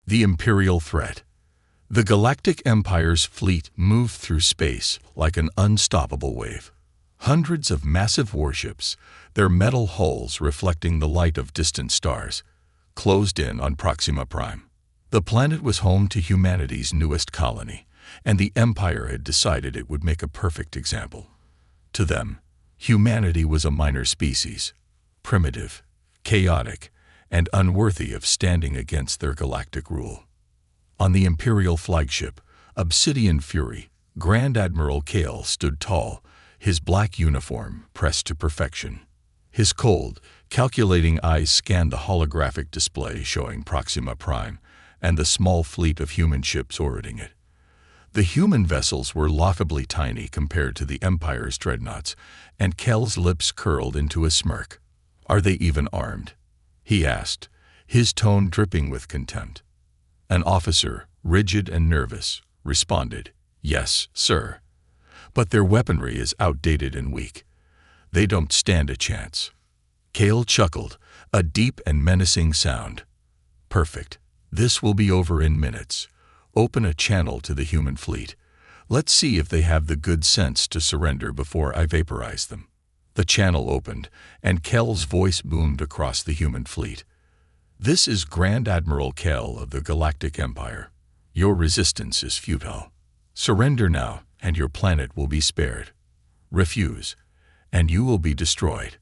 The Imperial Threat. The Galactic Empire's fleet moved through space like an unstoppable wave. Hundreds of massive warships, their metal hulls reflecting the light of distant stars, closed in on Proxima Prime. The planet was home to humanity's newest colony, and the Empire had decided it would make a perfect example. To them, humanity was a minor species, primitive, chaotic, and unworthy of standing against their galactic rule. On the Imperial flagship, Obsidian Fury, Grand Admiral Kale stood tall, his black uniform pressed to perfection. His cold, calculating eyes scanned the holographic display showing Proxima Prime and the small fleet of human ships orbiting it. The human vessels were laughably tiny compared to the Empire's dreadnoughts, and Kel's lips curled into a smirk. "Are they even armed?" he asked, his tone dripping with contempt. An officer, rigid and nervous, responded, "Yes, sir. But their weaponry is outdated and weak. They don't stand a chance." Kale chuckled, a deep and menacing sound. "Perfect. This will be over in minutes. Open a channel to the human fleet. Let's see if they have the good sense to surrender before I vaporize them." The channel opened, and Kel's voice boomed across the human fleet. "This is Grand Admiral Kel of the Galactic Empire. Your resistance is futile. Surrender now, and your planet will be spared. Refuse, and you will be destroyed."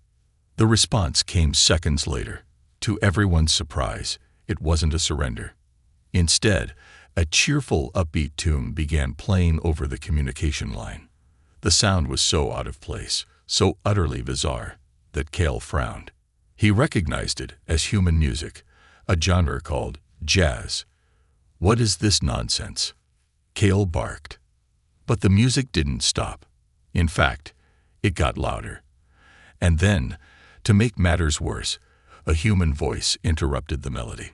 The response came seconds later. To everyone's surprise, it wasn't a surrender. Instead, a cheerful, upbeat tune began playing over the communication line. The sound was so out of place, so utterly bizarre, that Kale frowned. He recognized it as human music, a genre called jazz. "What is this nonsense?" Kale barked. But the music didn't stop. In fact, it got louder. And then, to make matters worse, a human voice interrupted the melody.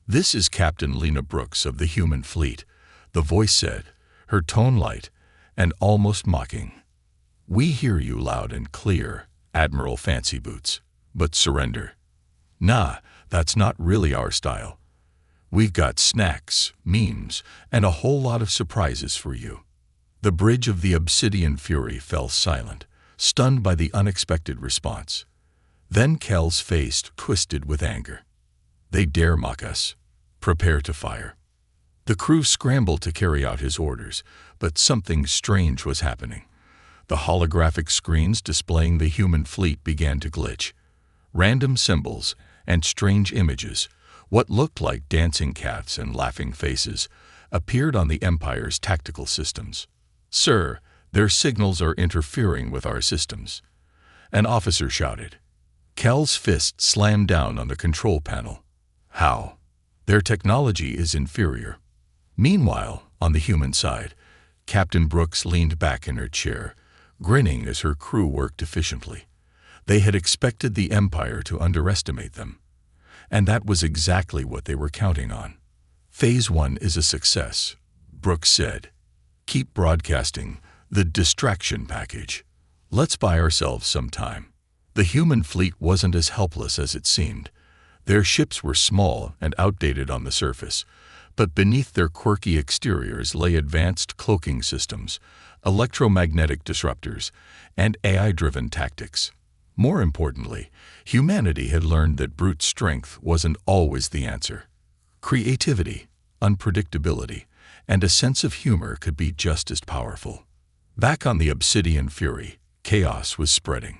"This is Captain Lena Brooks of the human fleet," the voice said, her tone light and almost mocking. "We hear you loud and clear, Admiral Fancy Boots, but surrender. Nah, that's not really our style. We've got snacks, memes, and a whole lot of surprises for you." The bridge of the Obsidian Fury fell silent, stunned by the unexpected response. Then Kel's face twisted with anger. "They dare mock us. Prepare to fire." The crew scrambled to carry out his orders, but something strange was happening. The holographic screens displaying the human fleet began to glitch. Random symbols and strange images, what looked like dancing cats and laughing faces, appeared on the Empire's tactical systems. "Sir, their signals are interfering with our systems," an officer shouted. Kel's fist slammed down on the control panel. "How? Their technology is inferior." Meanwhile, on the human side, Captain Brooks leaned back in her chair, grinning as her crew worked efficiently. They had expected the Empire to underestimate them, and that was exactly what they were counting on. "Phase 1 is a success," Brooks said. "Keep broadcasting the distraction package. Let's buy ourselves some time." The human fleet wasn't as helpless as it seemed. Their ships were small and outdated on the surface, but beneath their quirky exteriors lay advanced cloaking systems, electromagnetic disruptors, and AI-driven tactics. More importantly, humanity had learned that brute strength wasn't always the answer. Creativity, unpredictability, and a sense of humor could be just as powerful. Back on the Obsidian Fury, chaos was spreading.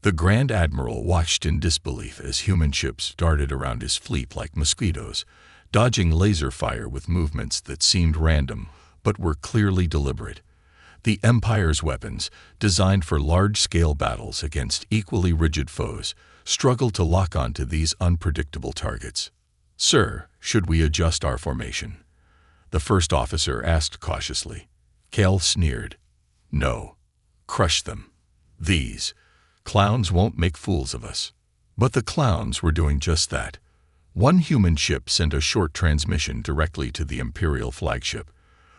The Grand Admiral watched in disbelief as human ships darted around his fleet like mosquitoes, dodging laser fire with movements that seemed random but were clearly deliberate. The Empire's weapons, designed for large-scale battles against equally rigid foes, struggled to lock onto these unpredictable targets. "Sir, should we adjust our formation?" the first officer asked cautiously. Kel sneered. "No. Crush them. These clowns won't make fools of us." But the clowns were doing just that. One human ship sent a short transmission directly to the Imperial flagship.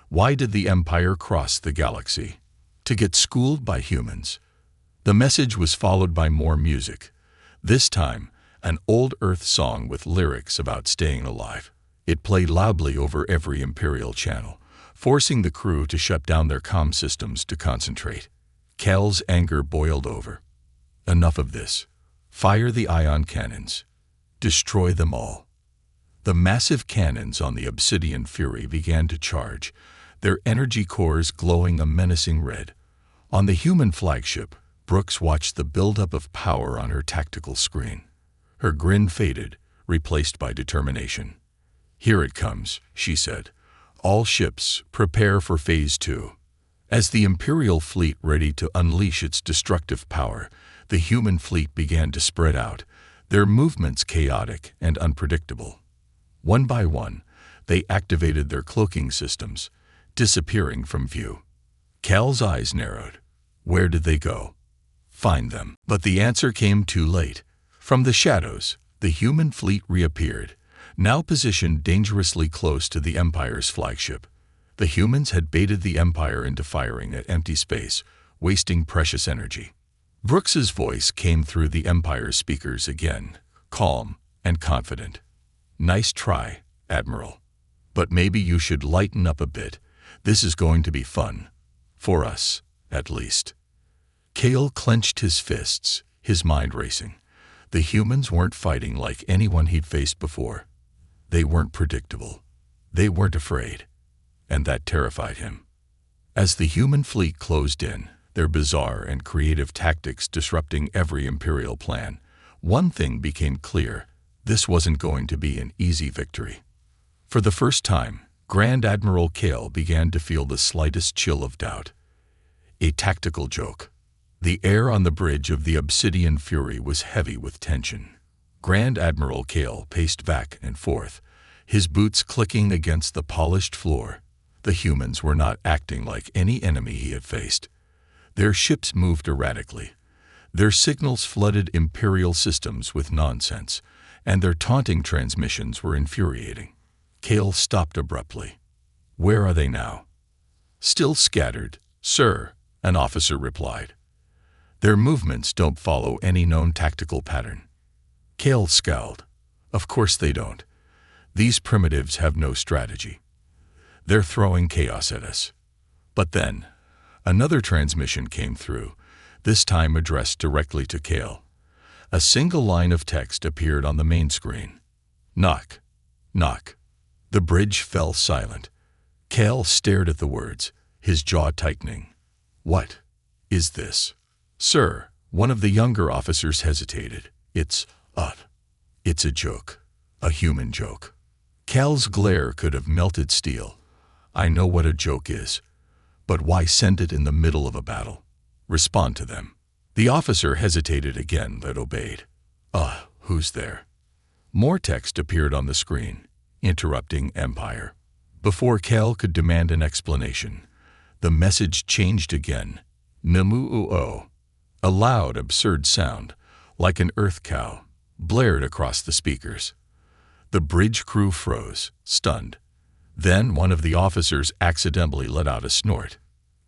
Why did the Empire cross the galaxy? To get schooled by humans. The message was followed by more music. This time, an old Earth song with lyrics about staying alive. It played loudly over every Imperial channel, forcing the crew to shut down their comm systems to concentrate. Cal's anger boiled over. Enough of this. Fire the ion cannons. Destroy them all. The massive cannons on the Obsidian Fury began to charge, their energy cores glowing a menacing red. On the human flagship, Brooks watched the buildup of power on her tactical screen. Her grin faded, replaced by determination. "Here it comes," she said. "All ships, prepare for Phase 2. As the Imperial fleet readied to unleash its destructive power, the human fleet began to spread out, their movements chaotic and unpredictable. One by one, they activated their cloaking systems, disappearing from view. Cal's eyes narrowed. Where did they go? Find them. But the answer came too late. From the shadows, the human fleet reappeared, now positioned dangerously close to the Empire's flagship. The humans had baited the Empire into firing at empty space, wasting precious energy. Brooks's voice came through the Empire's speakers again, calm and confident. "Nice try, Admiral. But maybe you should lighten up a bit. This is going to be fun. For us, at least." Cal clenched his fists, his mind racing. The humans weren't fighting like anyone he'd faced before. They weren't predictable. They weren't afraid. And that terrified him. As the human fleet closed in, their bizarre and creative tactics disrupting every Imperial plan, one thing became clear: this wasn't going to be an easy victory. For the first time, Grand Admiral Cal began to feel the slightest chill of doubt. A tactical joke. The air on the bridge of the Obsidian Fury was heavy with tension. Grand Admiral Cal paced back and forth, his boots clicking against the polished floor. The humans were not acting like any enemy he had faced. Their ships moved erratically. Their signals flooded Imperial systems with nonsense, and their taunting transmissions were infuriating. Cal stopped abruptly. "Where are they now?" "Still scattered, sir," an officer replied. "Their movements don't follow any known tactical pattern." Cal scowled. "Of course they don't. These primitives have no strategy. They're throwing chaos at us." But then, another transmission came through, this time addressed directly to Cal. A single line of text appeared on the main screen. "Knock. Knock." The bridge fell silent. Cal stared at the words, his jaw tightening. "What is this?" "Sir," one of the younger officers hesitated. It's a joke. A human joke." Cal's glare could have melted steel. "I know what a joke is. But why send it in the middle of a battle? Respond to them." The officer hesitated again but obeyed. Who's there?" More text appeared on the screen, interrupting Empire. Before Cal could demand an explanation, the message changed again. "Namu-o." A loud, absurd sound, like an earth cow, blared across the speakers. The bridge crew froze, stunned. Then one of the officers accidentally let out a snort.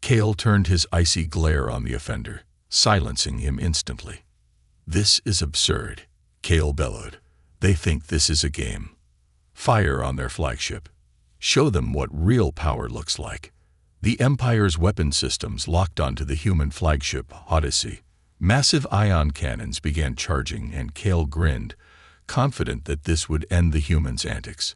Cal turned his icy glare on the offender, silencing him instantly. "This is absurd," Cal bellowed. "They think this is a game. Fire on their flagship. Show them what real power looks like." The Empire's weapon systems locked onto the human flagship, Odyssey. Massive ion cannons began charging, and Cal grinned, confident that this would end the humans' antics.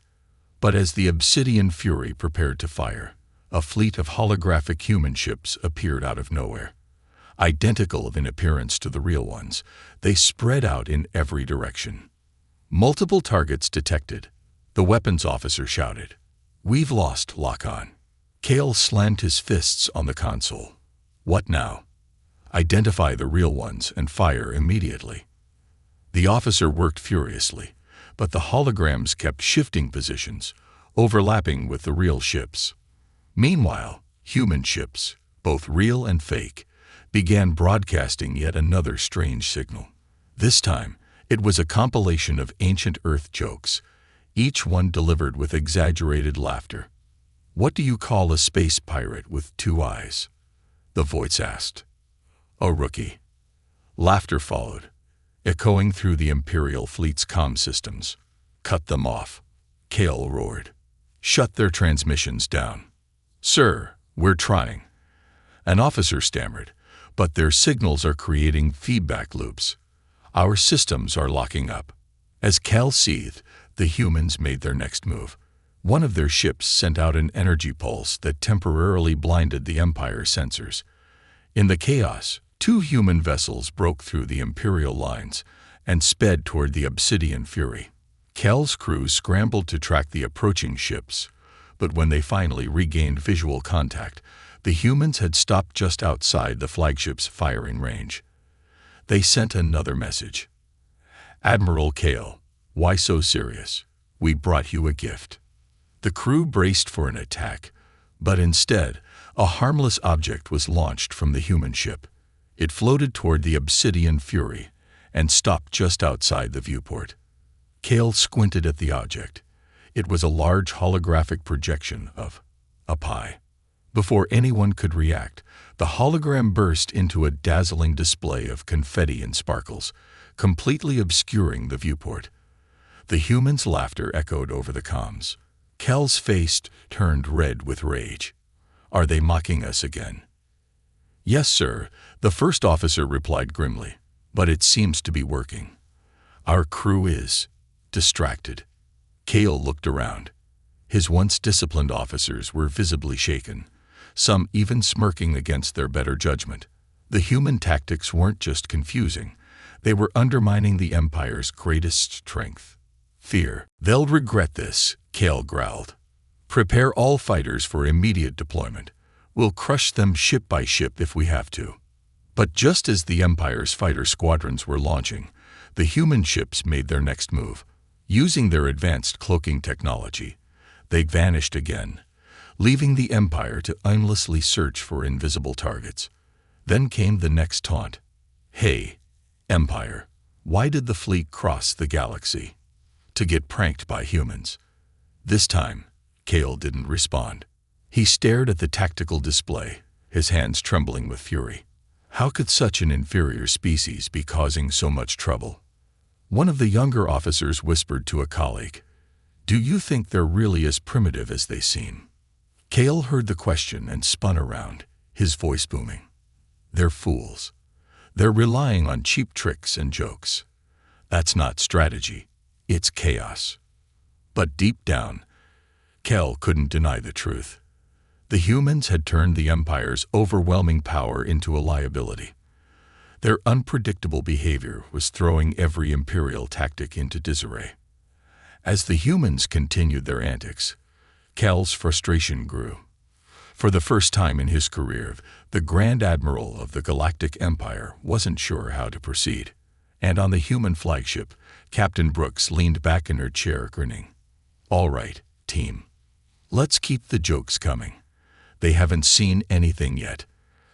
But as the Obsidian Fury prepared to fire, a fleet of holographic human ships appeared out of nowhere. Identical in appearance to the real ones, they spread out in every direction. "Multiple targets detected," the weapons officer shouted. "We've lost lock-on." Cal slammed his fists on the console. "What now?" "Identify the real ones and fire immediately." The officer worked furiously, but the holograms kept shifting positions, overlapping with the real ships. Meanwhile, human ships, both real and fake, began broadcasting yet another strange signal. This time, it was a compilation of ancient Earth jokes, each one delivered with exaggerated laughter. "What do you call a space pirate with 2 eyes?" the voice asked. "A rookie." Laughter followed, echoing through the Imperial fleet's comm systems. "Cut them off." Cal roared. "Shut their transmissions down." "Sir, we're trying." An officer stammered, "But their signals are creating feedback loops. Our systems are locking up." As Cal seethed, the humans made their next move. One of their ships sent out an energy pulse that temporarily blinded the Empire's sensors. In the chaos, 2 human vessels broke through the Imperial lines and sped toward the Obsidian Fury. Cal's crew scrambled to track the approaching ships, but when they finally regained visual contact, the humans had stopped just outside the flagship's firing range. They sent another message. "Admiral Cal, why so serious? We brought you a gift." The crew braced for an attack, but instead, a harmless object was launched from the human ship. It floated toward the Obsidian Fury and stopped just outside the viewport. Cal squinted at the object. It was a large holographic projection of a pie. Before anyone could react, the hologram burst into a dazzling display of confetti and sparkles, completely obscuring the viewport. The humans' laughter echoed over the comms. Cal's face turned red with rage. "Are they mocking us again?" "Yes, sir," the first officer replied grimly, "but it seems to be working. Our crew is distracted." Cal looked around. His once disciplined officers were visibly shaken, some even smirking against their better judgment. The human tactics weren't just confusing, they were undermining the Empire's greatest strength: fear. "They'll regret this," Cal growled. "Prepare all fighters for immediate deployment. We'll crush them ship by ship if we have to." But just as the Empire's fighter squadrons were launching, the human ships made their next move. Using their advanced cloaking technology, they vanished again, leaving the Empire to aimlessly search for invisible targets. Then came the next taunt. "Hey, Empire, why did the fleet cross the galaxy?" "To get pranked by humans." This time, Cal didn't respond. He stared at the tactical display, his hands trembling with fury. How could such an inferior species be causing so much trouble? One of the younger officers whispered to a colleague, "Do you think they're really as primitive as they seem?" Cal heard the question and spun around, his voice booming. "They're fools. They're relying on cheap tricks and jokes. That's not strategy, it's chaos." But deep down, Cal couldn't deny the truth. The humans had turned the Empire's overwhelming power into a liability. Their unpredictable behavior was throwing every Imperial tactic into disarray. As the humans continued their antics, Cal's frustration grew. For the first time in his career, the Grand Admiral of the Galactic Empire wasn't sure how to proceed. And on the human flagship, Captain Brooks leaned back in her chair, grinning. "All right, team. Let's keep the jokes coming. They haven't seen anything yet."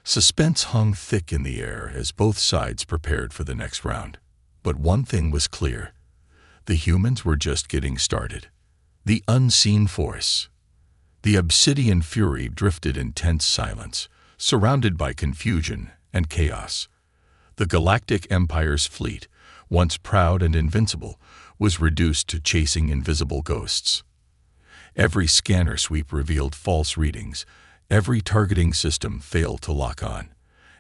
Suspense hung thick in the air as both sides prepared for the next round. But one thing was clear. The humans were just getting started. The unseen force. The Obsidian Fury drifted in tense silence, surrounded by confusion and chaos. The Galactic Empire's fleet, once proud and invincible, was reduced to chasing invisible ghosts. Every scanner sweep revealed false readings, every targeting system failed to lock on,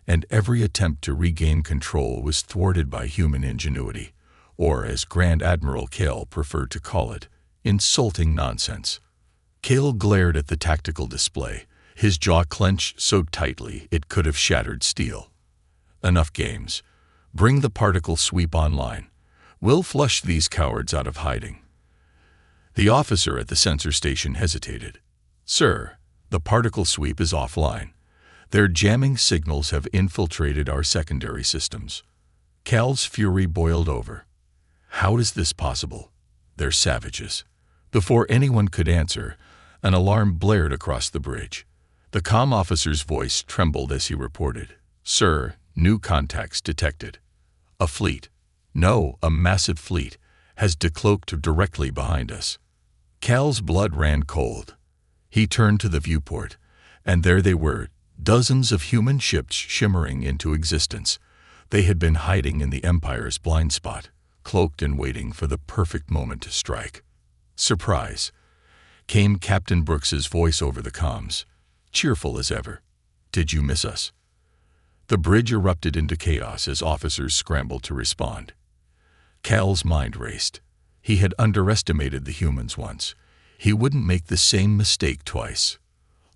and every attempt to regain control was thwarted by human ingenuity, or as Grand Admiral Cal preferred to call it, insulting nonsense. Cal glared at the tactical display, his jaw clenched so tightly it could have shattered steel. "Enough games. Bring the particle sweep online. We'll flush these cowards out of hiding." The officer at the sensor station hesitated. "Sir, the particle sweep is offline. Their jamming signals have infiltrated our secondary systems." Cal's fury boiled over. "How is this possible? They're savages." Before anyone could answer, an alarm blared across the bridge. The comm officer's voice trembled as he reported, "Sir, new contacts detected. A fleet, no, a massive fleet, has decloaked directly behind us." Cal's blood ran cold. He turned to the viewport, and there they were, dozens of human ships shimmering into existence. They had been hiding in the Empire's blind spot, cloaked and waiting for the perfect moment to strike. Surprise! Came Captain Brooks's voice over the comms, cheerful as ever. Did you miss us? The bridge erupted into chaos as officers scrambled to respond. Cal's mind raced. He had underestimated the humans once. He wouldn't make the same mistake twice.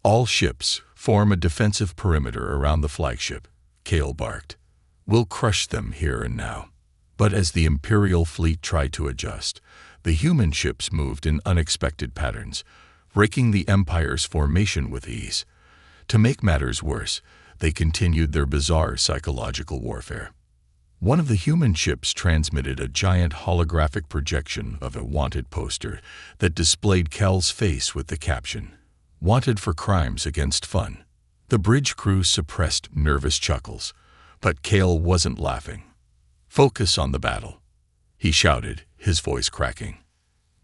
All ships form a defensive perimeter around the flagship, Cal barked. We'll crush them here and now. But as the Imperial fleet tried to adjust, the human ships moved in unexpected patterns, breaking the Empire's formation with ease. To make matters worse, they continued their bizarre psychological warfare. One of the human ships transmitted a giant holographic projection of a wanted poster that displayed Cal's face with the caption, "Wanted for crimes against fun." The bridge crew suppressed nervous chuckles, but Cal wasn't laughing. "Focus on the battle," he shouted, his voice cracking.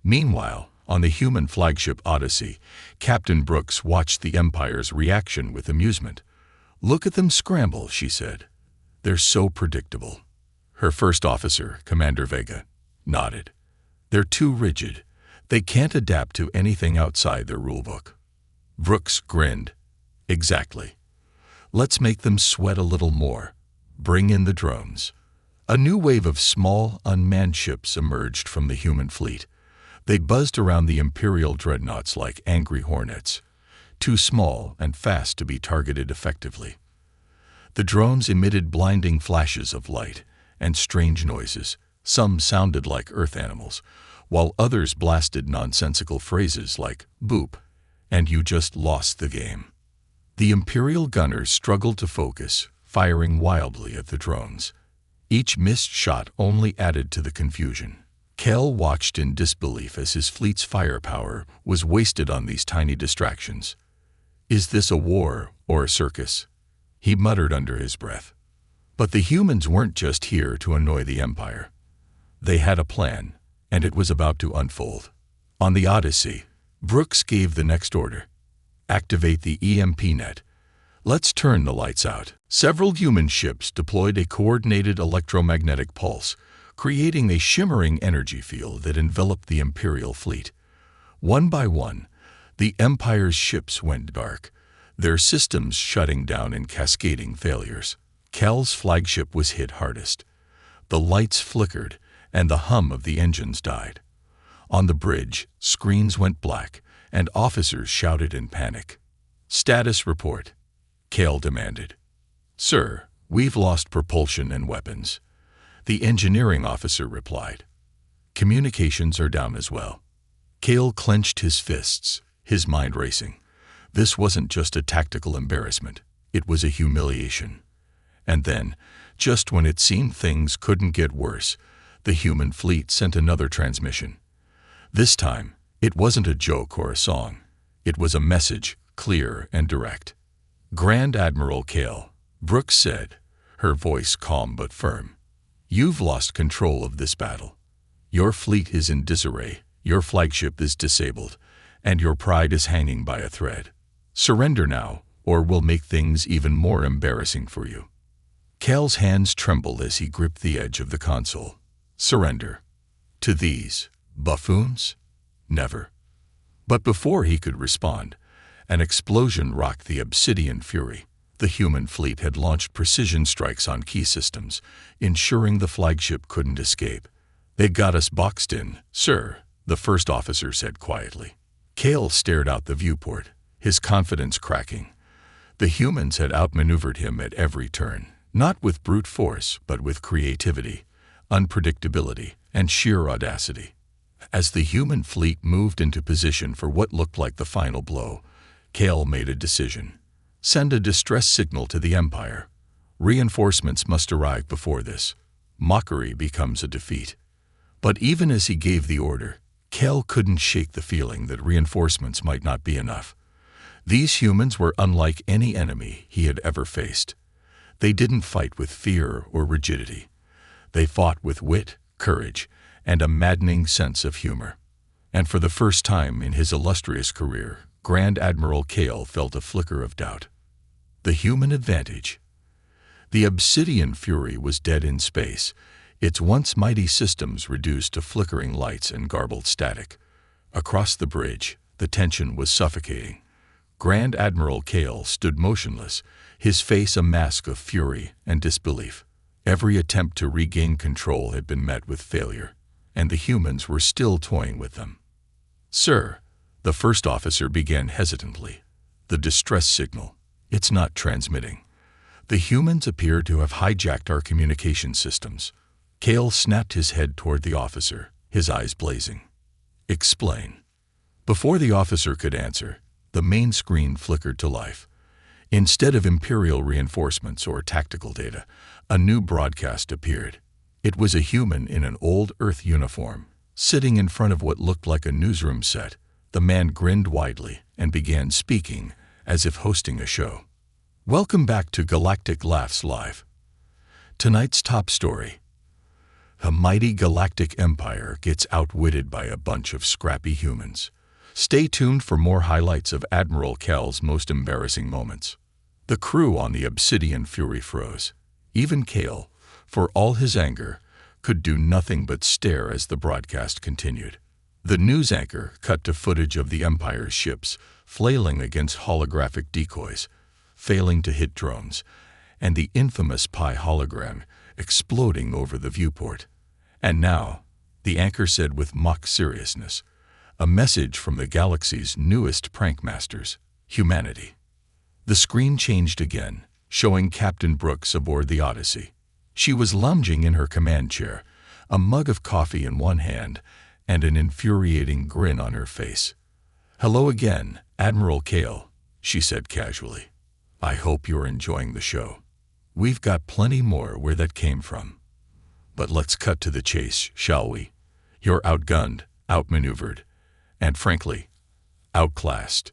Meanwhile, on the human flagship Odyssey, Captain Brooks watched the Empire's reaction with amusement. "Look at them scramble," she said. "They're so predictable." Her first officer, Commander Vega, nodded. "They're too rigid. They can't adapt to anything outside their rulebook." Brooks grinned. "Exactly. Let's make them sweat a little more. Bring in the drones." A new wave of small, unmanned ships emerged from the human fleet. They buzzed around the Imperial dreadnoughts like angry hornets, too small and fast to be targeted effectively. The drones emitted blinding flashes of light and strange noises. Some sounded like earth animals, while others blasted nonsensical phrases like "boop" and "you just lost the game." The Imperial gunners struggled to focus, firing wildly at the drones. Each missed shot only added to the confusion. Cal watched in disbelief as his fleet's firepower was wasted on these tiny distractions. "Is this a war or a circus?" he muttered under his breath. But the humans weren't just here to annoy the Empire. They had a plan, and it was about to unfold. On the Odyssey, Brooks gave the next order. "Activate the EMP net. Let's turn the lights out." Several human ships deployed a coordinated electromagnetic pulse, creating a shimmering energy field that enveloped the Imperial fleet. One by one, the Empire's ships went dark, their systems shutting down in cascading failures. Cal's flagship was hit hardest. The lights flickered, and the hum of the engines died. On the bridge, screens went black, and officers shouted in panic. "Status report," Cal demanded. "Sir, we've lost propulsion and weapons," the engineering officer replied. "Communications are down as well." Cal clenched his fists, his mind racing. This wasn't just a tactical embarrassment, it was a humiliation. And then, just when it seemed things couldn't get worse, the human fleet sent another transmission. This time, it wasn't a joke or a song. It was a message, clear and direct. "Grand Admiral Cal," Brooks said, her voice calm but firm, "you've lost control of this battle. Your fleet is in disarray, your flagship is disabled, and your pride is hanging by a thread. Surrender now, or we'll make things even more embarrassing for you." Cal's hands trembled as he gripped the edge of the console. Surrender. To these buffoons? Never. But before he could respond, an explosion rocked the Obsidian Fury. The human fleet had launched precision strikes on key systems, ensuring the flagship couldn't escape. "They got us boxed in, sir," the first officer said quietly. Cal stared out the viewport, his confidence cracking. The humans had outmaneuvered him at every turn, not with brute force, but with creativity, unpredictability, and sheer audacity. As the human fleet moved into position for what looked like the final blow, Cal made a decision. Send a distress signal to the Empire. Reinforcements must arrive before this. Mockery becomes a defeat. But even as he gave the order, Cal couldn't shake the feeling that reinforcements might not be enough. These humans were unlike any enemy he had ever faced. They didn't fight with fear or rigidity. They fought with wit, courage, and a maddening sense of humor. And for the first time in his illustrious career, Grand Admiral Cal felt a flicker of doubt. The human advantage. The Obsidian Fury was dead in space, its once mighty systems reduced to flickering lights and garbled static. Across the bridge, the tension was suffocating. Grand Admiral Kale stood motionless, his face a mask of fury and disbelief. Every attempt to regain control had been met with failure, and the humans were still toying with them. "Sir," the first officer began hesitantly. "The distress signal. It's not transmitting. The humans appear to have hijacked our communication systems." Kale snapped his head toward the officer, his eyes blazing. "Explain." Before the officer could answer, the main screen flickered to life. Instead of Imperial reinforcements or tactical data, a new broadcast appeared. It was a human in an old Earth uniform, sitting in front of what looked like a newsroom set. The man grinned widely and began speaking, as if hosting a show. "Welcome back to Galactic Laughs Live. Tonight's top story. The mighty Galactic Empire gets outwitted by a bunch of scrappy humans. Stay tuned for more highlights of Admiral Kale's most embarrassing moments." The crew on the Obsidian Fury froze. Even Kale, for all his anger, could do nothing but stare as the broadcast continued. The news anchor cut to footage of the Empire's ships flailing against holographic decoys, failing to hit drones, and the infamous Pi hologram exploding over the viewport. "And now," the anchor said with mock seriousness, "a message from the galaxy's newest prank masters, humanity." The screen changed again, showing Captain Brooks aboard the Odyssey. She was lounging in her command chair, a mug of coffee in one hand and an infuriating grin on her face. "Hello again, Admiral Kale," she said casually. "I hope you're enjoying the show. We've got plenty more where that came from. But let's cut to the chase, shall we? You're outgunned, outmaneuvered, and frankly, outclassed.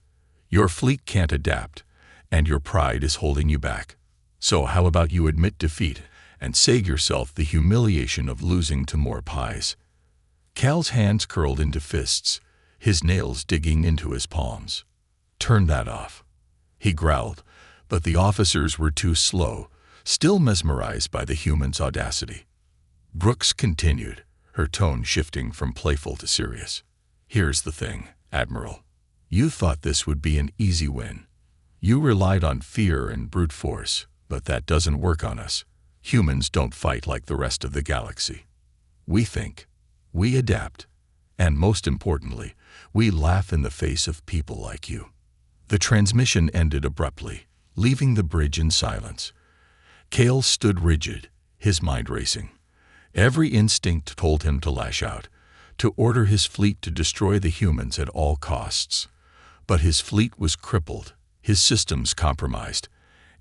Your fleet can't adapt, and your pride is holding you back. So how about you admit defeat and save yourself the humiliation of losing to more pies?" Cal's hands curled into fists, his nails digging into his palms. "Turn that off," he growled, but the officers were too slow, still mesmerized by the human's audacity. Brooks continued, her tone shifting from playful to serious. "Here's the thing, Admiral. You thought this would be an easy win. You relied on fear and brute force, but that doesn't work on us. Humans don't fight like the rest of the galaxy. We think, we adapt, and most importantly, we laugh in the face of people like you." The transmission ended abruptly, leaving the bridge in silence. Kale stood rigid, his mind racing. Every instinct told him to lash out, to order his fleet to destroy the humans at all costs. But his fleet was crippled, his systems compromised,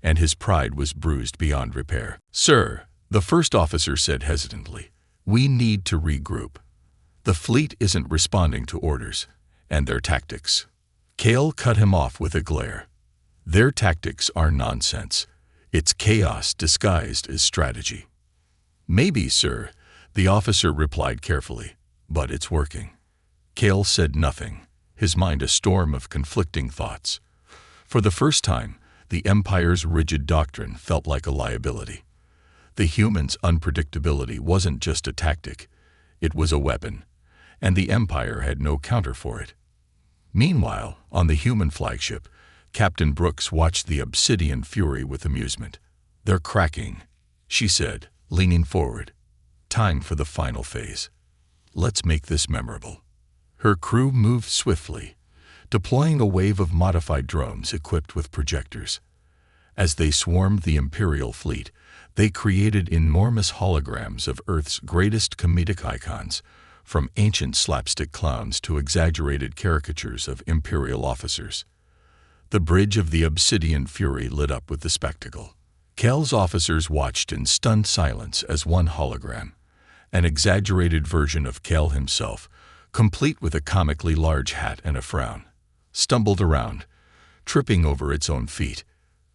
and his pride was bruised beyond repair. "Sir," the first officer said hesitantly, "we need to regroup. The fleet isn't responding to orders, and their tactics." Kale cut him off with a glare. "Their tactics are nonsense. It's chaos disguised as strategy." "Maybe, sir," the officer replied carefully, "but it's working." Kale said nothing, his mind a storm of conflicting thoughts. For the first time, the Empire's rigid doctrine felt like a liability. The humans' unpredictability wasn't just a tactic, it was a weapon, and the Empire had no counter for it. Meanwhile, on the human flagship, Captain Brooks watched the Obsidian Fury with amusement. "They're cracking," she said, leaning forward. "Time for the final phase. Let's make this memorable." Her crew moved swiftly, deploying a wave of modified drones equipped with projectors. As they swarmed the Imperial fleet, they created enormous holograms of Earth's greatest comedic icons, from ancient slapstick clowns to exaggerated caricatures of Imperial officers. The bridge of the Obsidian Fury lit up with the spectacle. Kel's officers watched in stunned silence as one hologram, an exaggerated version of Kel himself, complete with a comically large hat and a frown, stumbled around, tripping over its own feet.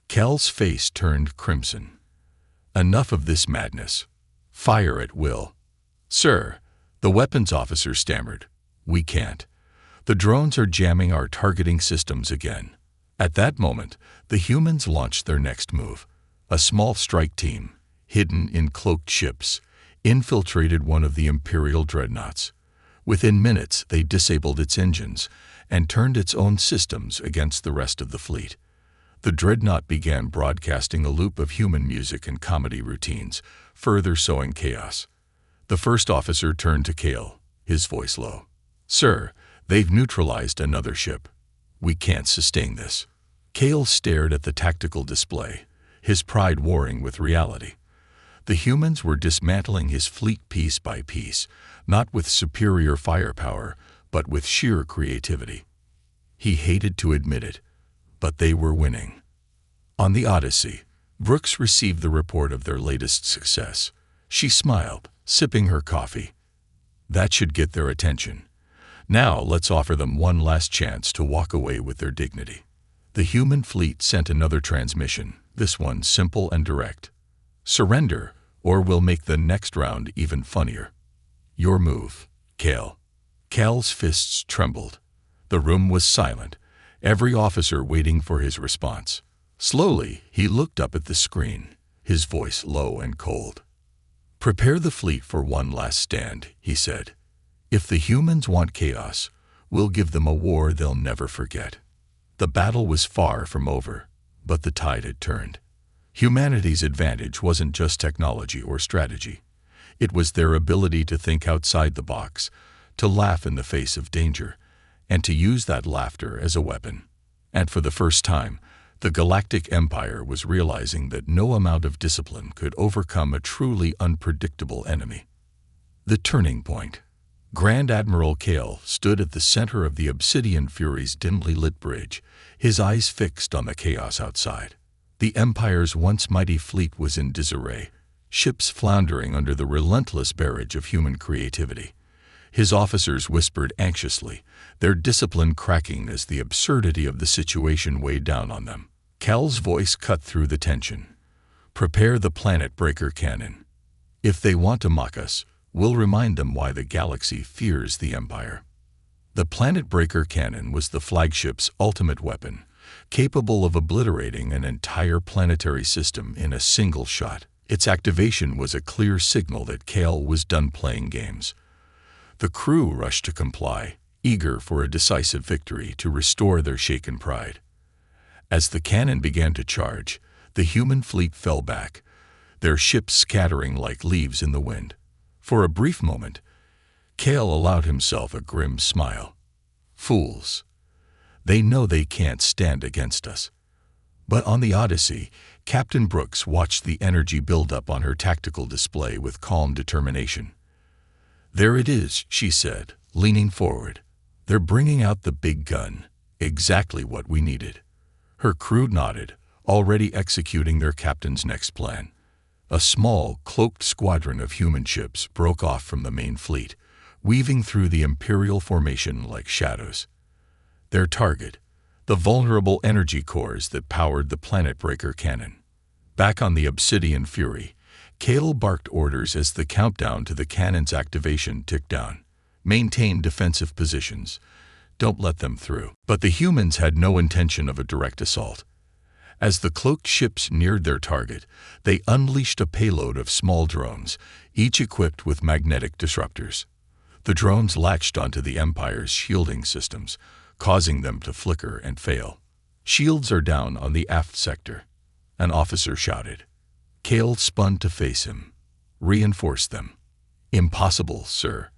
Kel's face turned crimson. "Enough of this madness. Fire at will." "Sir," the weapons officer stammered, "we can't. The drones are jamming our targeting systems again." At that moment, the humans launched their next move. A small strike team, hidden in cloaked ships, infiltrated one of the Imperial dreadnoughts. Within minutes, they disabled its engines and turned its own systems against the rest of the fleet. The dreadnought began broadcasting a loop of human music and comedy routines, further sowing chaos. The first officer turned to Kale, his voice low. "Sir, they've neutralized another ship. We can't sustain this." Kale stared at the tactical display, his pride warring with reality. The humans were dismantling his fleet piece by piece, not with superior firepower, but with sheer creativity. He hated to admit it, but they were winning. On the Odyssey, Brooks received the report of their latest success. She smiled, sipping her coffee. That should get their attention. Now let's offer them one last chance to walk away with their dignity. The human fleet sent another transmission, this one simple and direct. "Surrender, or we'll make the next round even funnier. Your move, Kale." Cal's fists trembled. The room was silent, every officer waiting for his response. Slowly, he looked up at the screen, his voice low and cold. "Prepare the fleet for one last stand," he said. "If the humans want chaos, we'll give them a war they'll never forget." The battle was far from over, but the tide had turned. Humanity's advantage wasn't just technology or strategy. It was their ability to think outside the box, to laugh in the face of danger, and to use that laughter as a weapon. And for the first time, the Galactic Empire was realizing that no amount of discipline could overcome a truly unpredictable enemy. The turning point. Grand Admiral Kale stood at the center of the Obsidian Fury's dimly lit bridge, his eyes fixed on the chaos outside. The Empire's once mighty fleet was in disarray, ships floundering under the relentless barrage of human creativity. His officers whispered anxiously, their discipline cracking as the absurdity of the situation weighed down on them. Cal's voice cut through the tension. "Prepare the planet breaker cannon. If they want to mock us, we'll remind them why the galaxy fears the Empire." The planet breaker cannon was the flagship's ultimate weapon, capable of obliterating an entire planetary system in a single shot. Its activation was a clear signal that Kale was done playing games. The crew rushed to comply, eager for a decisive victory to restore their shaken pride. As the cannon began to charge, the human fleet fell back, their ships scattering like leaves in the wind. For a brief moment, Kale allowed himself a grim smile. "Fools. They know they can't stand against us." But on the Odyssey, Captain Brooks watched the energy build up on her tactical display with calm determination. "There it is," she said, leaning forward. "They're bringing out the big gun, exactly what we needed." Her crew nodded, already executing their captain's next plan. A small, cloaked squadron of human ships broke off from the main fleet, weaving through the Imperial formation like shadows. Their target, the vulnerable energy cores that powered the planet breaker cannon. Back on the Obsidian Fury, Kale barked orders as the countdown to the cannon's activation ticked down. "Maintain defensive positions. Don't let them through." But the humans had no intention of a direct assault. As the cloaked ships neared their target, they unleashed a payload of small drones, each equipped with magnetic disruptors. The drones latched onto the Empire's shielding systems, causing them to flicker and fail. "Shields are down on the aft sector," an officer shouted. Kale spun to face him. "Reinforce them." "Impossible, sir.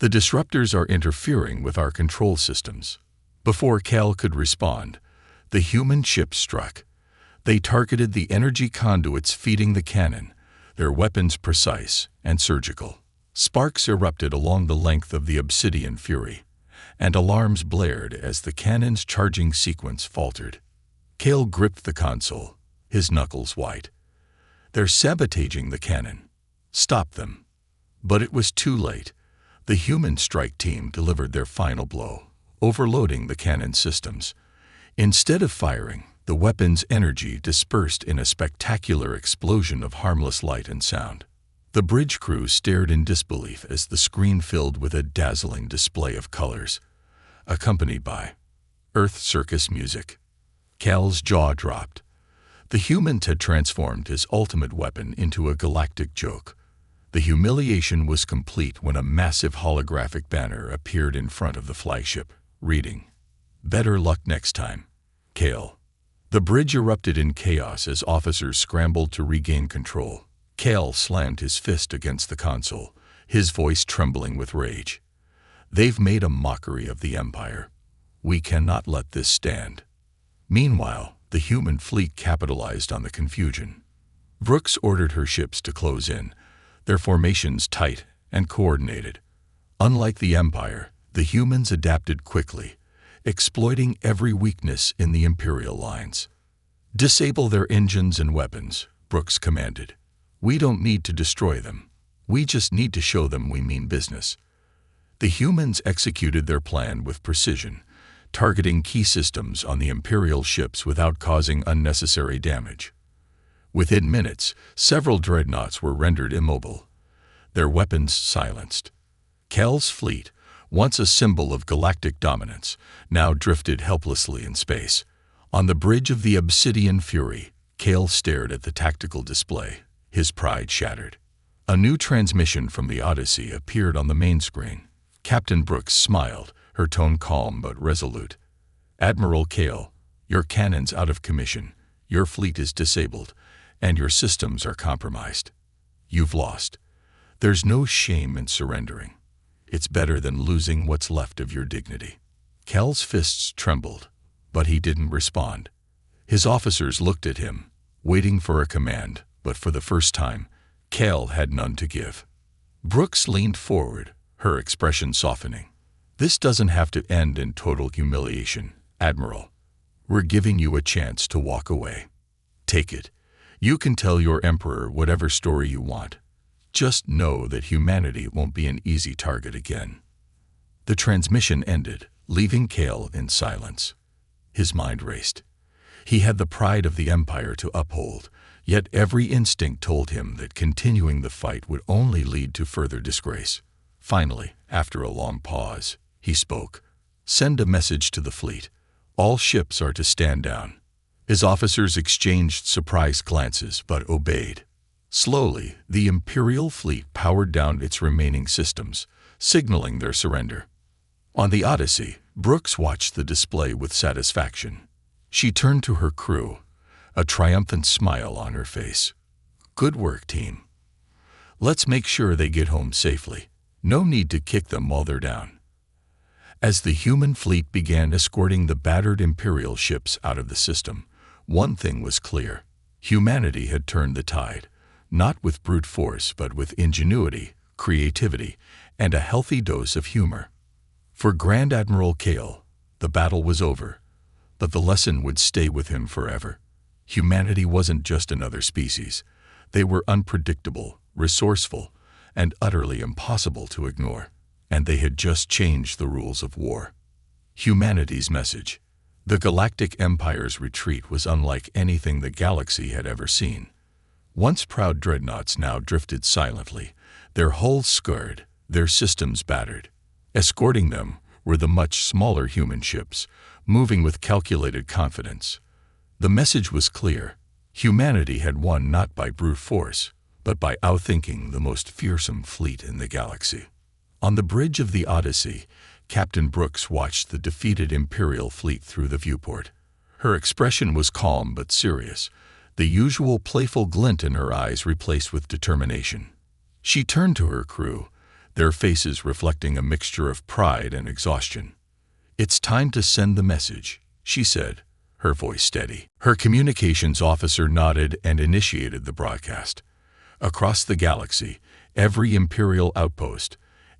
The disruptors are interfering with our control systems." Before Kale could respond, the human ship struck. They targeted the energy conduits feeding the cannon, their weapons precise and surgical. Sparks erupted along the length of the Obsidian Fury, and alarms blared as the cannon's charging sequence faltered. Kale gripped the console, his knuckles white. "They're sabotaging the cannon. Stop them." But it was too late. The human strike team delivered their final blow, overloading the cannon systems. Instead of firing, the weapon's energy dispersed in a spectacular explosion of harmless light and sound. The bridge crew stared in disbelief as the screen filled with a dazzling display of colors, accompanied by Earth circus music. Cal's jaw dropped. The humans had transformed his ultimate weapon into a galactic joke. The humiliation was complete when a massive holographic banner appeared in front of the flagship, reading, "Better luck next time, Kale." The bridge erupted in chaos as officers scrambled to regain control. Kale slammed his fist against the console, his voice trembling with rage. "They've made a mockery of the Empire. We cannot let this stand." Meanwhile, the human fleet capitalized on the confusion. Brooks ordered her ships to close in, their formations tight and coordinated. Unlike the Empire, the humans adapted quickly, exploiting every weakness in the Imperial lines. "Disable their engines and weapons," Brooks commanded. "We don't need to destroy them. We just need to show them we mean business." The humans executed their plan with precision, targeting key systems on the Imperial ships without causing unnecessary damage. Within minutes, several dreadnoughts were rendered immobile, their weapons silenced. Kel's fleet, once a symbol of galactic dominance, now drifted helplessly in space. On the bridge of the Obsidian Fury, Kale stared at the tactical display, his pride shattered. A new transmission from the Odyssey appeared on the main screen. Captain Brooks smiled, her tone calm but resolute. "Admiral Kale, your cannon's out of commission, your fleet is disabled, and your systems are compromised. You've lost. There's no shame in surrendering. It's better than losing what's left of your dignity." Kel's fists trembled, but he didn't respond. His officers looked at him, waiting for a command, but for the first time, Kel had none to give. Brooks leaned forward, her expression softening. "This doesn't have to end in total humiliation, Admiral. We're giving you a chance to walk away. Take it. You can tell your Emperor whatever story you want. Just know that humanity won't be an easy target again." The transmission ended, leaving Kale in silence. His mind raced. He had the pride of the Empire to uphold, yet every instinct told him that continuing the fight would only lead to further disgrace. Finally, after a long pause, he spoke. "Send a message to the fleet. All ships are to stand down." His officers exchanged surprised glances but obeyed. Slowly, the Imperial fleet powered down its remaining systems, signaling their surrender. On the Odyssey, Brooks watched the display with satisfaction. She turned to her crew, a triumphant smile on her face. "Good work, team. Let's make sure they get home safely. No need to kick them while they're down." As the human fleet began escorting the battered Imperial ships out of the system, one thing was clear. Humanity had turned the tide, not with brute force but with ingenuity, creativity, and a healthy dose of humor. For Grand Admiral Kale, the battle was over, but the lesson would stay with him forever. Humanity wasn't just another species. They were unpredictable, resourceful, and utterly impossible to ignore. And they had just changed the rules of war. Humanity's message. The Galactic Empire's retreat was unlike anything the galaxy had ever seen. Once proud dreadnoughts now drifted silently, their hulls scarred, their systems battered. Escorting them were the much smaller human ships, moving with calculated confidence. The message was clear. Humanity had won not by brute force, but by outthinking the most fearsome fleet in the galaxy. On the bridge of the Odyssey, Captain Brooks watched the defeated Imperial fleet through the viewport. Her expression was calm but serious, the usual playful glint in her eyes replaced with determination. She turned to her crew, their faces reflecting a mixture of pride and exhaustion. "It's time to send the message," she said, her voice steady. Her communications officer nodded and initiated the broadcast. Across the galaxy, every Imperial outpost,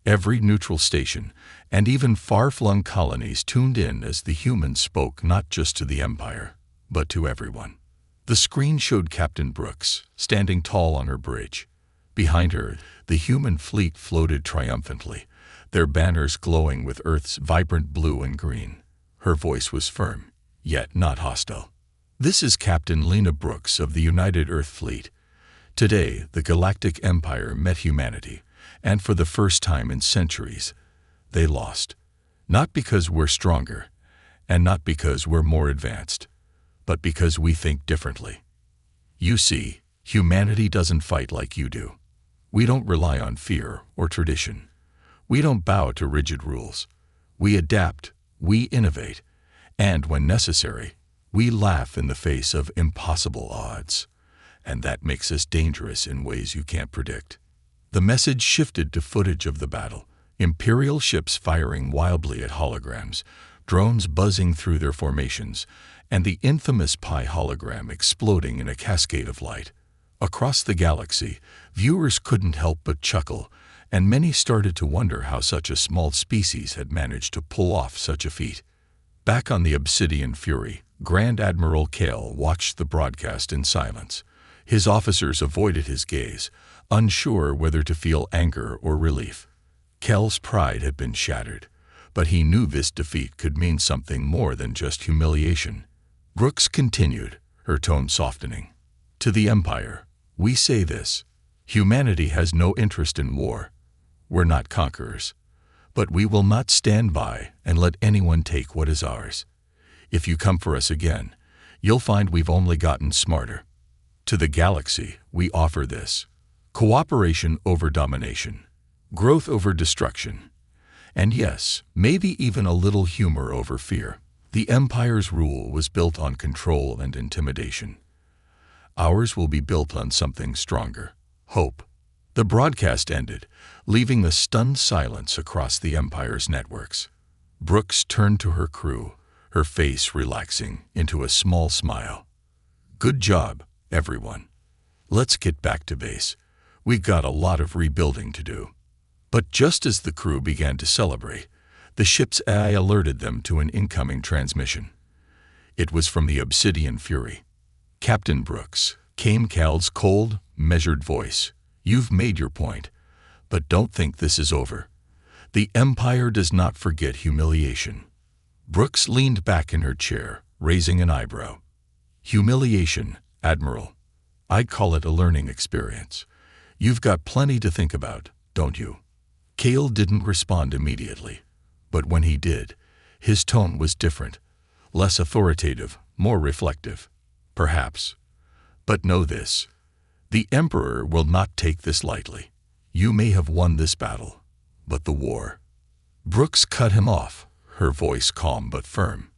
every neutral station, and even far-flung colonies tuned in as the humans spoke not just to the Empire, but to everyone. The screen showed Captain Brooks, standing tall on her bridge. Behind her, the human fleet floated triumphantly, their banners glowing with Earth's vibrant blue and green. Her voice was firm, yet not hostile. "This is Captain Lena Brooks of the United Earth Fleet. Today, the Galactic Empire met humanity, and for the first time in centuries, they lost. Not because we're stronger, and not because we're more advanced, but because we think differently. You see, humanity doesn't fight like you do. We don't rely on fear or tradition. We don't bow to rigid rules. We adapt, we innovate, and when necessary, we laugh in the face of impossible odds. And that makes us dangerous in ways you can't predict. The message shifted to footage of the battle. Imperial ships firing wildly at holograms, drones buzzing through their formations, and the infamous Pi hologram exploding in a cascade of light. Across the galaxy, viewers couldn't help but chuckle, and many started to wonder how such a small species had managed to pull off such a feat. Back on the Obsidian Fury, Grand Admiral Kale watched the broadcast in silence. His officers avoided his gaze, unsure whether to feel anger or relief. Kale's pride had been shattered, but he knew this defeat could mean something more than just humiliation. Brooks continued, her tone softening. To the Empire, we say this: humanity has no interest in war. We're not conquerors, but we will not stand by and let anyone take what is ours. If you come for us again, you'll find we've only gotten smarter. To the galaxy, we offer this: cooperation over domination, growth over destruction, and yes, maybe even a little humor over fear. The Empire's rule was built on control and intimidation. Ours will be built on something stronger: hope. The broadcast ended, leaving a stunned silence across the Empire's networks. Brooks turned to her crew, her face relaxing into a small smile. Good job, everyone. Let's get back to base. We've got a lot of rebuilding to do. But just as the crew began to celebrate, the ship's AI alerted them to an incoming transmission. It was from the Obsidian Fury. Captain Brooks, came Cal's cold, measured voice. You've made your point, but don't think this is over. The Empire does not forget humiliation. Brooks leaned back in her chair, raising an eyebrow. Humiliation, Admiral. I'd call it a learning experience. You've got plenty to think about, don't you? Cale didn't respond immediately, but when he did, his tone was different, less authoritative, more reflective. Perhaps. But know this: the Emperor will not take this lightly. You may have won this battle, but the war. Brooks cut him off, her voice calm but firm.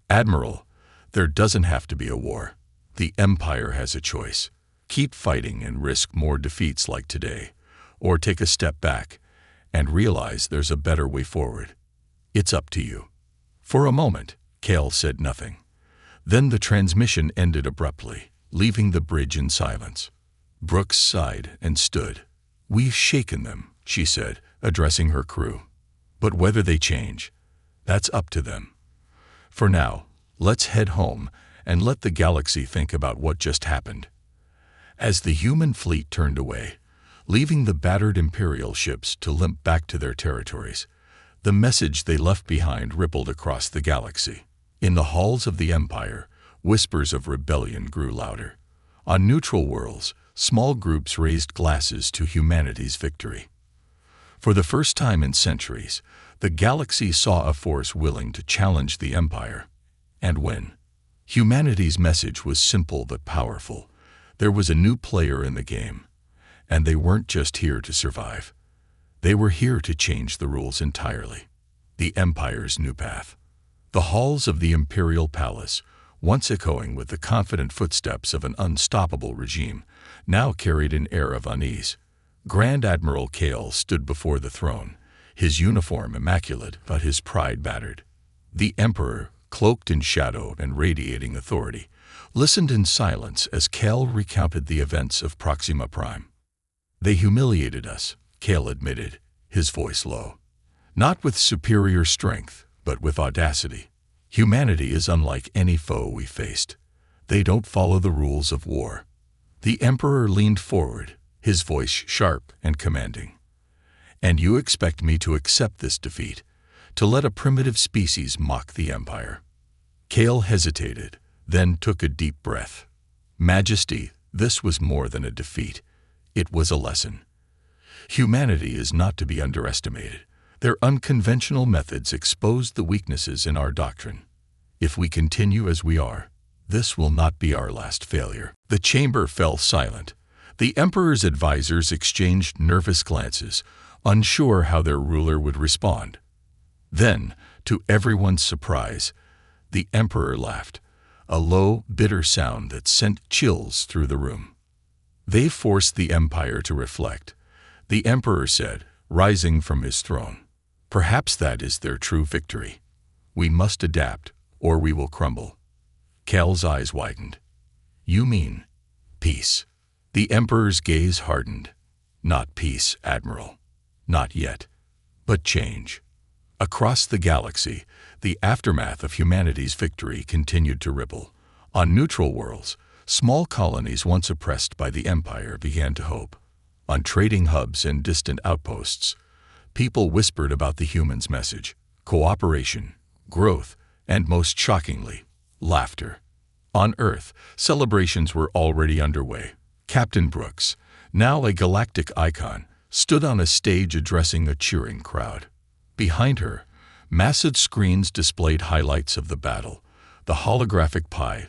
Admiral, there doesn't have to be a war. The Empire has a choice. Keep fighting and risk more defeats like today, or take a step back and realize there's a better way forward. It's up to you. For a moment, Cale said nothing. Then the transmission ended abruptly, leaving the bridge in silence. Brooks sighed and stood. We've shaken them, she said, addressing her crew. But whether they change, that's up to them. For now, let's head home and let the galaxy think about what just happened. As the human fleet turned away, leaving the battered Imperial ships to limp back to their territories, the message they left behind rippled across the galaxy. In the halls of the Empire, whispers of rebellion grew louder. On neutral worlds, small groups raised glasses to humanity's victory. For the first time in centuries, the galaxy saw a force willing to challenge the Empire and win. Humanity's message was simple but powerful. There was a new player in the game, and they weren't just here to survive. They were here to change the rules entirely. The Empire's new path. The halls of the Imperial Palace, once echoing with the confident footsteps of an unstoppable regime, now carried an air of unease. Grand Admiral Cale stood before the throne, his uniform immaculate but his pride battered. The Emperor, cloaked in shadow and radiating authority, listened in silence as Cale recounted the events of Proxima Prime. They humiliated us, Cale admitted, his voice low. Not with superior strength, but with audacity. Humanity is unlike any foe we faced. They don't follow the rules of war. The Emperor leaned forward, his voice sharp and commanding. And you expect me to accept this defeat, to let a primitive species mock the Empire? Cale hesitated, then took a deep breath. Majesty, this was more than a defeat. It was a lesson. Humanity is not to be underestimated. Their unconventional methods exposed the weaknesses in our doctrine. If we continue as we are, this will not be our last failure. The chamber fell silent. The emperor's advisors exchanged nervous glances, unsure how their ruler would respond. Then, to everyone's surprise, the emperor laughed, a low, bitter sound that sent chills through the room. They forced the empire to reflect, the emperor said, rising from his throne. Perhaps that is their true victory. We must adapt, or we will crumble. Cal's eyes widened. You mean peace? The emperor's gaze hardened. Not peace, Admiral. Not yet. But change. Across the galaxy, the aftermath of humanity's victory continued to ripple. On neutral worlds, small colonies once oppressed by the Empire began to hope. On trading hubs and distant outposts, people whispered about the humans' message: cooperation, growth, and most shockingly, laughter. On Earth, celebrations were already underway. Captain Brooks, now a galactic icon, stood on a stage addressing a cheering crowd. Behind her, massive screens displayed highlights of the battle, the holographic pie,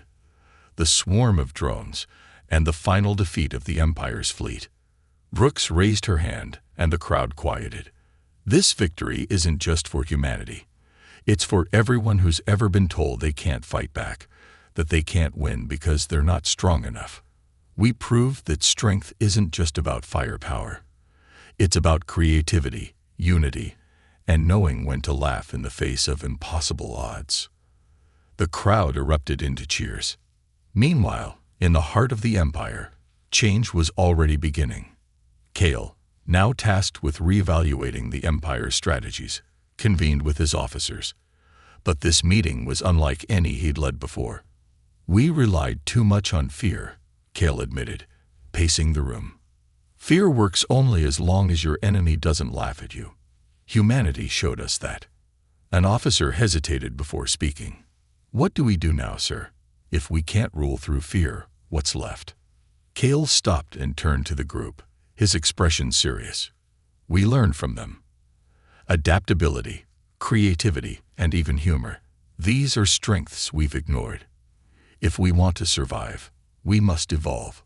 the swarm of drones, and the final defeat of the Empire's fleet. Brooks raised her hand, and the crowd quieted. This victory isn't just for humanity. It's for everyone who's ever been told they can't fight back, that they can't win because they're not strong enough. We proved that strength isn't just about firepower. It's about creativity, unity, and knowing when to laugh in the face of impossible odds. The crowd erupted into cheers. Meanwhile, in the heart of the Empire, change was already beginning. Cal, now tasked with reevaluating the Empire's strategies, convened with his officers. But this meeting was unlike any he'd led before. We relied too much on fear, Cal admitted, pacing the room. Fear works only as long as your enemy doesn't laugh at you. Humanity showed us that. An officer hesitated before speaking. What do we do now, sir? If we can't rule through fear, what's left? Cal stopped and turned to the group, his expression serious. We learn from them. Adaptability, creativity, and even humor. These are strengths we've ignored. If we want to survive, we must evolve.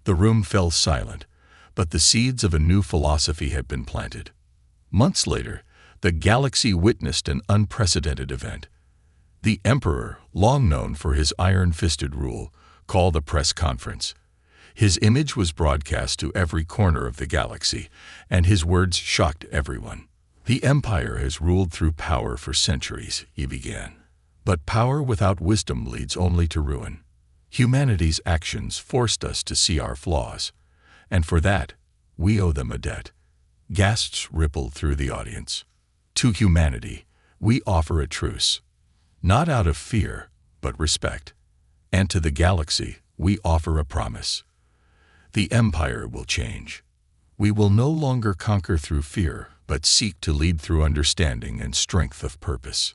The room fell silent, but the seeds of a new philosophy had been planted. Months later, the galaxy witnessed an unprecedented event. The Emperor, long known for his iron-fisted rule, called a press conference. His image was broadcast to every corner of the galaxy, and his words shocked everyone. The Empire has ruled through power for centuries, he began. But power without wisdom leads only to ruin. Humanity's actions forced us to see our flaws, and for that, we owe them a debt. Gasps rippled through the audience. To humanity, we offer a truce, not out of fear, but respect. And to the galaxy, we offer a promise. The Empire will change. We will no longer conquer through fear, but seek to lead through understanding and strength of purpose.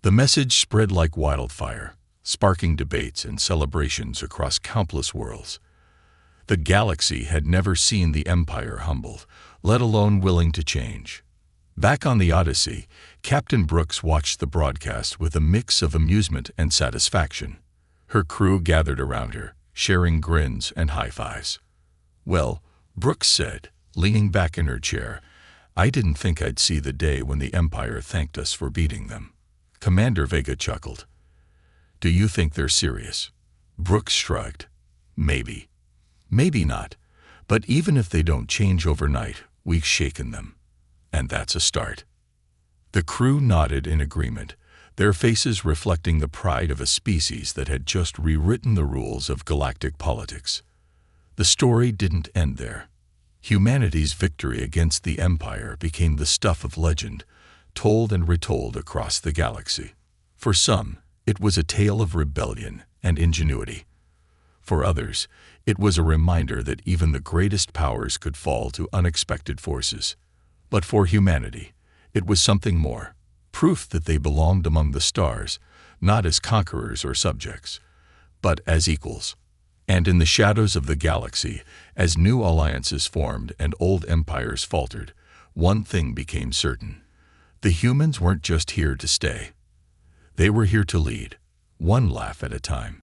The message spread like wildfire, sparking debates and celebrations across countless worlds. The galaxy had never seen the Empire humbled, let alone willing to change. Back on the Odyssey, Captain Brooks watched the broadcast with a mix of amusement and satisfaction. Her crew gathered around her, sharing grins and high fives. Well, Brooks said, leaning back in her chair, I didn't think I'd see the day when the Empire thanked us for beating them. Commander Vega chuckled. Do you think they're serious? Brooks shrugged. Maybe. Maybe not. But even if they don't change overnight, we've shaken them. And that's a start. The crew nodded in agreement, their faces reflecting the pride of a species that had just rewritten the rules of galactic politics. The story didn't end there. Humanity's victory against the Empire became the stuff of legend, told and retold across the galaxy. For some, it was a tale of rebellion and ingenuity. For others, it was a reminder that even the greatest powers could fall to unexpected forces. But for humanity, it was something more, proof that they belonged among the stars, not as conquerors or subjects, but as equals. And in the shadows of the galaxy, as new alliances formed and old empires faltered, one thing became certain. The humans weren't just here to stay. They were here to lead, one laugh at a time.